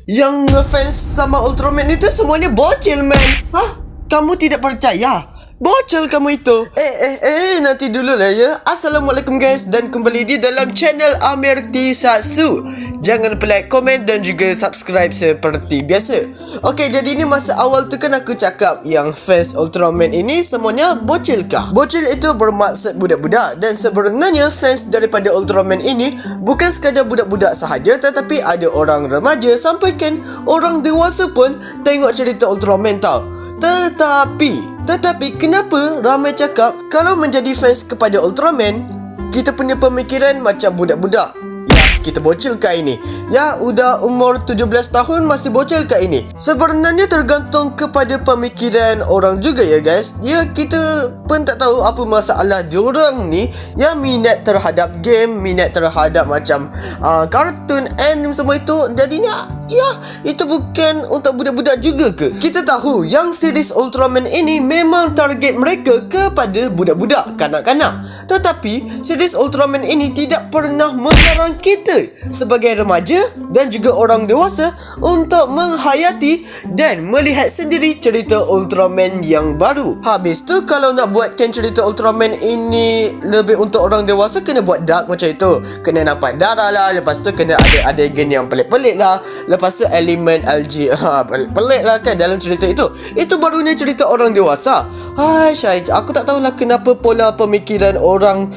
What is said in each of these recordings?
Yang ngefans sama Ultraman itu semuanya bocil, man. Hah? Kamu tidak percaya? Bocil kamu itu. Nanti dulu lah ya. Assalamualaikum guys, dan kembali di dalam channel Amir Tisatsu. Jangan lupa like, komen dan juga subscribe seperti biasa. Okey, jadi ini masa awal tu kan aku cakap yang fans Ultraman ini semuanya bocil kah? Bocil itu bermaksud budak-budak, dan sebenarnya fans daripada Ultraman ini bukan sekadar budak-budak sahaja, tetapi ada orang remaja sampai kan orang dewasa pun tengok cerita Ultraman tau. Tetapi kenapa ramai cakap kalau menjadi fans kepada Ultraman, kita punya pemikiran macam budak-budak? Ya, kita bocil kah ini? Ya, udah umur 17 tahun masih bocil kah ini? Sebenarnya tergantung kepada pemikiran orang juga ya guys. Ya, kita pun tak tahu apa masalah diorang ni yang minat terhadap game, minat terhadap macam kartun, anime semua itu. Jadinya ya, itu bukan untuk budak-budak juga ke? Kita tahu yang series Ultraman ini memang target mereka kepada budak-budak, kanak-kanak. Tetapi series Ultraman ini tidak pernah melarang kita sebagai remaja dan juga orang dewasa untuk menghayati dan melihat sendiri cerita Ultraman yang baru. Habis tu kalau nak buatkan cerita Ultraman ini lebih untuk orang dewasa, kena buat dark macam itu. Kena nampak darah lah, lepas tu kena ada adegan yang pelik-pelik lah, lepas tu elemen LG pelik-pelik lah kan dalam cerita itu. Itu barunya cerita orang dewasa. Hai Syai, aku tak tahulah kenapa pola pemikiran orang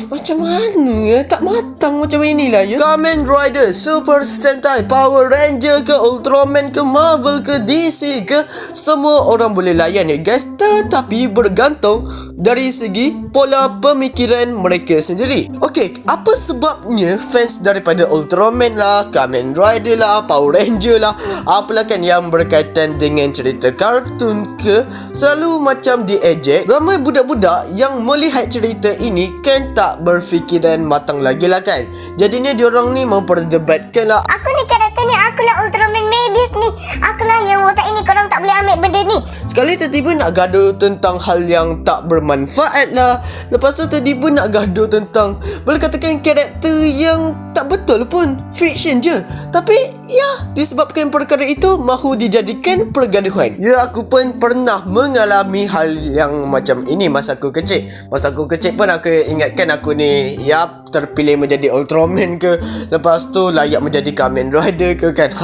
macam mana ya, tak matang macam inilah ya. Kamen Rider, Super Sentai, Power Ranger ke Ultraman ke Marvel ke DC ke, semua orang boleh layan ya guys, tetapi bergantung dari segi pola pemikiran mereka sendiri. Okey, apa sebabnya fans daripada Ultraman lah, Kamen Rider lah, Power Ranger lah, apalah kan yang berkaitan dengan cerita kartun ke, selalu macam diejek. Ramai budak-budak yang melihat cerita ini kan tak berfikiran matang lagi lah kan. Jadinya diorang ni memperdebatkan lah, aku ni karakter ni, akulah Ultraman Mavis ni, akulah yang otak ini, korang tak boleh ambil benda ni. sekali tiba-tiba nak gaduh tentang hal yang tak bermanfaat lah. Lepas tu tiba-tiba nak gaduh tentang, boleh katakan karakter yang tak betul pun, fiction je. Tapi ya, disebabkan perkara itu mahu dijadikan pergaduhan. Ya, aku pun pernah mengalami hal yang macam ini masa aku kecil. Masa aku kecil pun aku ingatkan aku ni ya terpilih menjadi Ultraman ke, lepas tu layak menjadi Kamen Rider ke kan.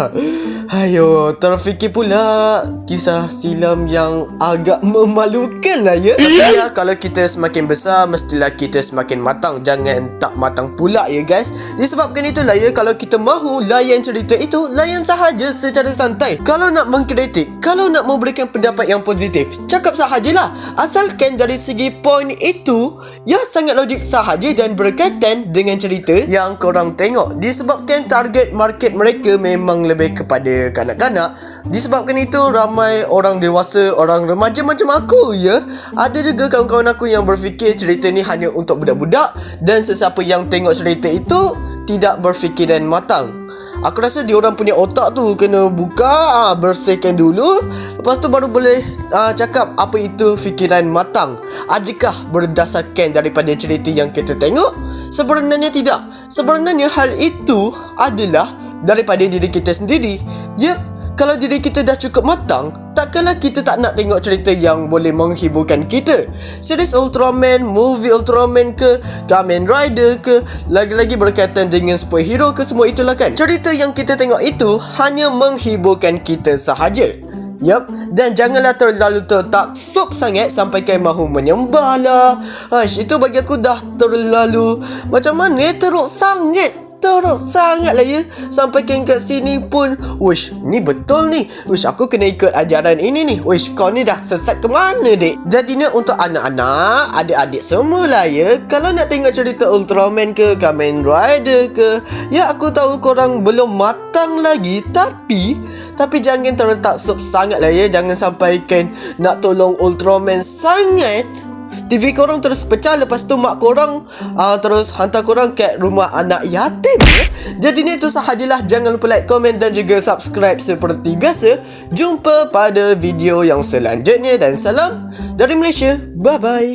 Ayo, terfikir pula kisah silam yang agak memalukan lah ya. Tapi ya, kalau kita semakin besar, mestilah kita semakin matang. Jangan tak matang pula ya guys. Disebabkan itulah ya, kalau kita mahu layan cerita itu, layan sahaja secara santai. Kalau nak mengkritik, kalau nak memberikan pendapat yang positif, cakap sahajalah. Asalkan dari segi poin itu ya sangat logik sahaja dan berkaitan dengan cerita yang korang tengok. Disebabkan target market mereka memang lebih kepada kanak-kanak. Disebabkan itu ramai orang dewasa, orang remaja macam aku ya. Ada juga kawan-kawan aku yang berfikir cerita ni hanya untuk budak-budak, dan sesiapa yang tengok cerita itu tidak berfikiran matang. Aku rasa diorang punya otak tu kena buka, bersihkan dulu, lepas tu baru boleh cakap apa itu fikiran matang. Adakah berdasarkan daripada cerita yang kita tengok? Sebenarnya tidak. Sebenarnya hal itu adalah daripada diri kita sendiri. Yep, kalau diri kita dah cukup matang, takkanlah kita tak nak tengok cerita yang boleh menghiburkan kita. Series Ultraman, movie Ultraman ke, Kamen Rider ke, lagi-lagi berkaitan dengan superhero ke, semua itulah kan. Cerita yang kita tengok itu hanya menghiburkan kita sahaja. Yup, dan janganlah terlalu tertaksub sangat sampai kan mahu menyembah lah. Itu bagi aku dah terlalu macam mana, teruk sangat lah ya. Sampaikan kat sini pun, wish, ni betul ni, wish aku kena ikut ajaran ini ni, wish kau ni dah sesat ke mana dek. Jadinya untuk anak-anak, adik-adik semua lah ya, kalau nak tengok cerita Ultraman ke, Kamen Rider ke, ya aku tahu korang belum matang lagi, tapi jangan tertaksub sangat lah ya. Jangan sampaikan nak tolong Ultraman sangat, TV korang terus pecah, lepas tu mak korang terus hantar korang kat rumah anak yatim ya. Jadinya itu sahajalah. Jangan lupa like, komen dan juga subscribe seperti biasa. Jumpa pada video yang selanjutnya dan salam dari Malaysia. Bye bye.